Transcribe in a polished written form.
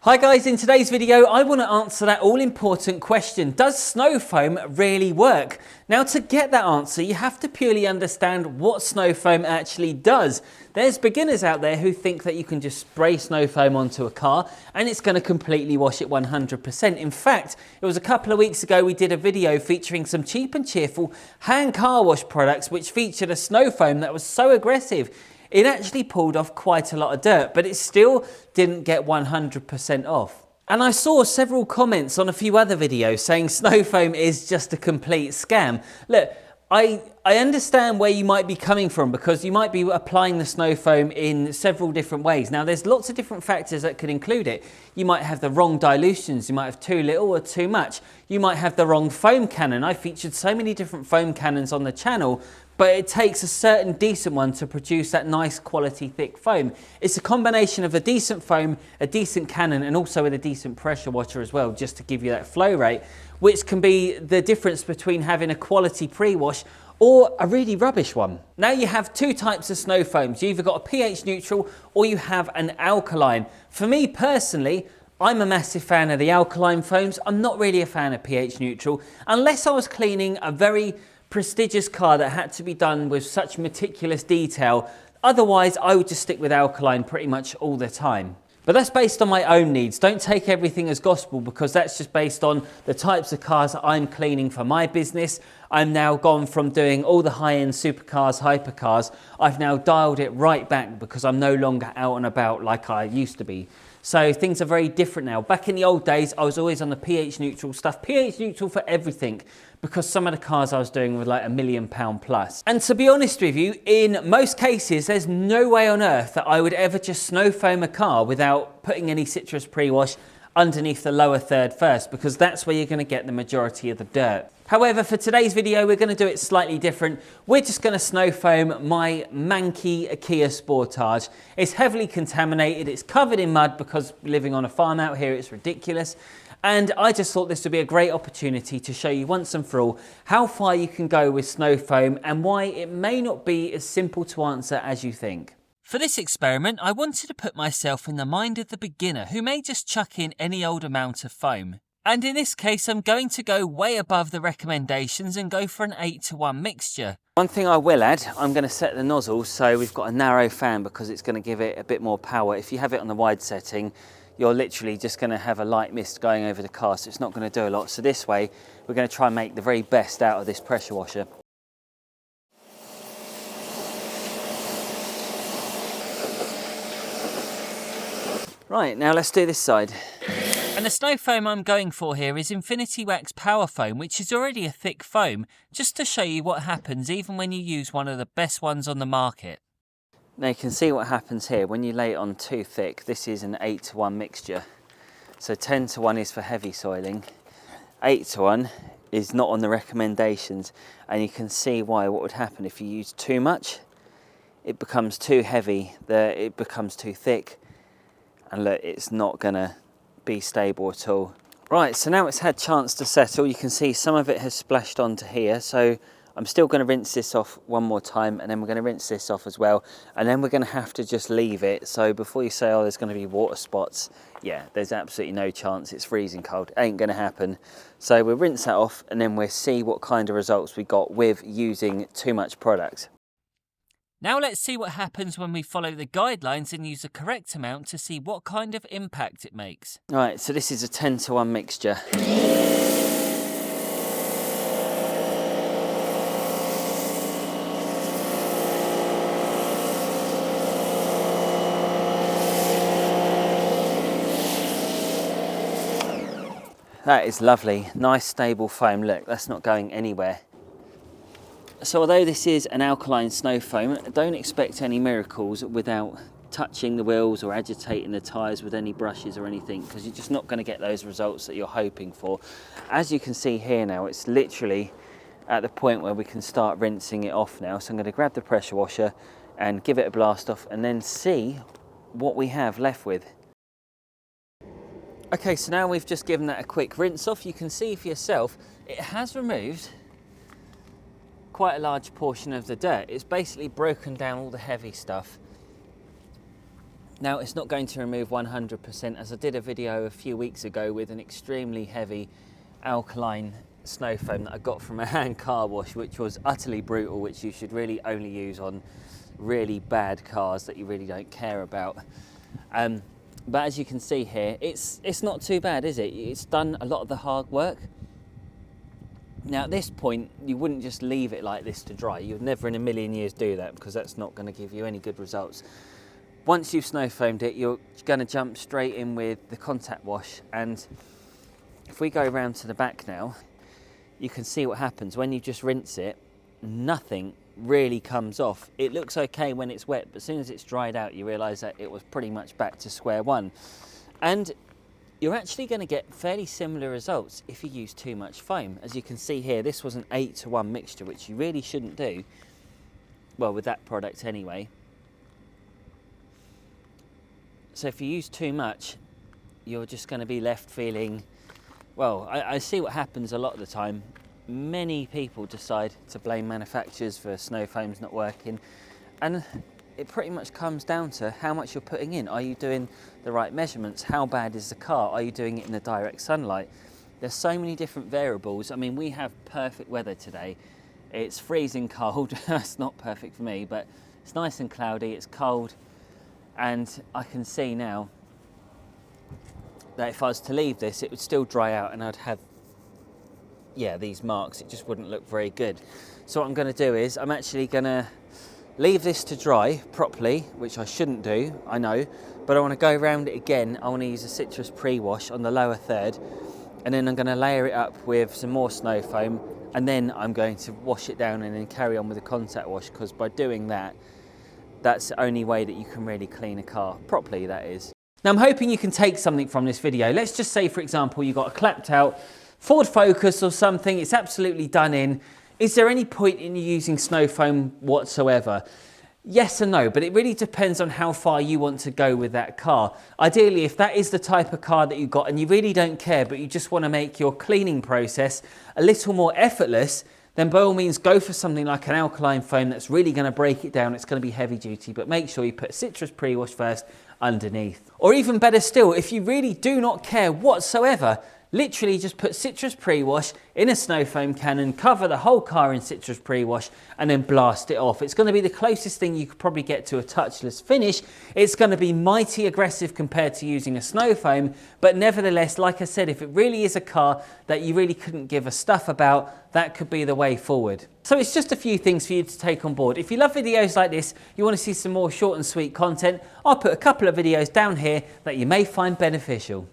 Hi guys, in today's video I want to answer that all-important question, does snow foam really work? Now to get that answer you have to purely understand what snow foam actually does. There's beginners out there who think that you can just spray snow foam onto a car and it's going to completely wash it 100%. In fact, it was a couple of weeks ago we did a video featuring some cheap and cheerful hand car wash products which featured a snow foam that was so aggressive it actually pulled off quite a lot of dirt, but it still didn't get 100% off. And I saw several comments on a few other videos saying snow foam is just a complete scam. Look, I understand where you might be coming from because you might be applying the snow foam in several different ways. Now there's lots of different factors that could include it. You might have the wrong dilutions, you might have too little or too much. You might have the wrong foam cannon. I featured so many different foam cannons on the channel, but it takes a certain decent one to produce that nice quality thick foam. It's a combination of a decent foam, a decent cannon, and also with a decent pressure washer as well, just to give you that flow rate, which can be the difference between having a quality pre-wash or a really rubbish one. Now you have two types of snow foams. You either got a pH neutral or you have an alkaline. For me personally, I'm a massive fan of the alkaline foams. I'm not really a fan of pH neutral, unless I was cleaning a very prestigious car that had to be done with such meticulous detail. Otherwise, I would just stick with alkaline pretty much all the time. But that's based on my own needs. Don't take everything as gospel because that's just based on the types of cars that I'm cleaning for my business. I'm now gone from doing all the high-end supercars, hypercars. I've now dialed it right back because I'm no longer out and about like I used to be. So things are very different now. Back in the old days, I was always on the pH neutral stuff. pH neutral for everything, because some of the cars I was doing were like £1 million plus. And to be honest with you, in most cases, there's no way on earth that I would ever just snow foam a car without putting any citrus pre-wash underneath the lower third first, because that's where you're going to get the majority of the dirt. However, for today's video, we're going to do it slightly different. We're just going to snow foam my manky Kia Sportage. It's heavily contaminated. It's covered in mud because living on a farm out here, it's ridiculous. And I just thought this would be a great opportunity to show you once and for all how far you can go with snow foam and why it may not be as simple to answer as you think. For this experiment, I wanted to put myself in the mind of the beginner who may just chuck in any old amount of foam. And in this case, I'm going to go way above the recommendations and go for an 8:1 mixture. One thing I will add, I'm going to set the nozzle so we've got a narrow fan because it's going to give it a bit more power. If you have it on the wide setting, you're literally just going to have a light mist going over the car, so it's not going to do a lot. So this way, we're going to try and make the very best out of this pressure washer. Right, now let's do this side. And the snow foam I'm going for here is Infinity Wax Power Foam, which is already a thick foam, just to show you what happens even when you use one of the best ones on the market. Now you can see what happens here when you lay it on too thick. This is an 8:1 mixture. So 10:1 is for heavy soiling. 8:1 is not on the recommendations, and you can see why. What would happen if you use too much? It becomes too heavy, it becomes too thick, and look, it's not gonna be stable at all. Right, so now it's had chance to settle. You can see some of it has splashed onto here, so I'm still going to rinse this off one more time, and then we're going to rinse this off as well, and then we're going to have to just leave it. So before you say, oh, there's going to be water spots, yeah, there's absolutely no chance. It's freezing cold, ain't going to happen. So we'll rinse that off, and then we'll see what kind of results we got with using too much product. Now let's see what happens when we follow the guidelines and use the correct amount to see what kind of impact it makes. Right, so this is a 10:1 mixture. That is lovely, nice stable foam. Look, that's not going anywhere. So although this is an alkaline snow foam, don't expect any miracles without touching the wheels or agitating the tyres with any brushes or anything, because you're just not going to get those results that you're hoping for. As you can see here now, it's literally at the point where we can start rinsing it off now. So I'm going to grab the pressure washer and give it a blast off and then see what we have left with. Okay, so now we've just given that a quick rinse off. You can see for yourself, it has removed quite a large portion of the dirt. It's basically broken down all the heavy stuff. Now, it's not going to remove 100%, as I did a video a few weeks ago with an extremely heavy alkaline snow foam that I got from a hand car wash, which was utterly brutal, which you should really only use on really bad cars that you really don't care about. But as you can see here, it's not too bad, is it? It's done a lot of the hard work. Now at this point, you wouldn't just leave it like this to dry. You'd never in a million years do that, because that's not going to give you any good results. Once you've snow foamed it, you're going to jump straight in with the contact wash. And if we go around to the back now, you can see what happens when you just rinse it. Nothing really comes off. It looks okay when it's wet, but as soon as it's dried out, you realise that it was pretty much back to square one. And you're actually going to get fairly similar results if you use too much foam. As you can see here, this was an 8-to-1 mixture, which you really shouldn't do. Well, with that product anyway. So if you use too much, you're just going to be left feeling, well, I see what happens a lot of the time. Many people decide to blame manufacturers for snow foams not working, and it pretty much comes down to how much you're putting in. Are you doing the right measurements? How bad is the car? Are you doing it in the direct sunlight? There's so many different variables. I mean, we have perfect weather today. It's freezing cold. It's not perfect for me, but it's nice and cloudy, it's cold. And I can see now that if I was to leave this, it would still dry out and I'd have, yeah, these marks. It just wouldn't look very good. So what I'm going to do is I'm actually going to leave this to dry properly, which I shouldn't do, I know, but I want to go around it again. I want to use a citrus pre-wash on the lower third, and then I'm going to layer it up with some more snow foam, and then I'm going to wash it down and then carry on with the contact wash, because by doing that, that's the only way that you can really clean a car properly, that is. Now I'm hoping you can take something from this video. Let's just say, for example, you've got a clapped out Ford Focus or something, it's absolutely done in. Is there any point in you using snow foam whatsoever? Yes and no, but it really depends on how far you want to go with that car. Ideally, if that is the type of car that you've got and you really don't care, but you just want to make your cleaning process a little more effortless, then by all means go for something like an alkaline foam that's really going to break it down. It's going to be heavy duty, but make sure you put citrus pre-wash first underneath. Or even better still, if you really do not care whatsoever, literally just put citrus pre-wash in a snow foam cannon, cover the whole car in citrus pre-wash, and then blast it off. It's going to be the closest thing you could probably get to a touchless finish. It's going to be mighty aggressive compared to using a snow foam, but nevertheless, like I said, if it really is a car that you really couldn't give a stuff about, that could be the way forward. So it's just a few things for you to take on board. If you love videos like this, you want to see some more short and sweet content, I'll put a couple of videos down here that you may find beneficial.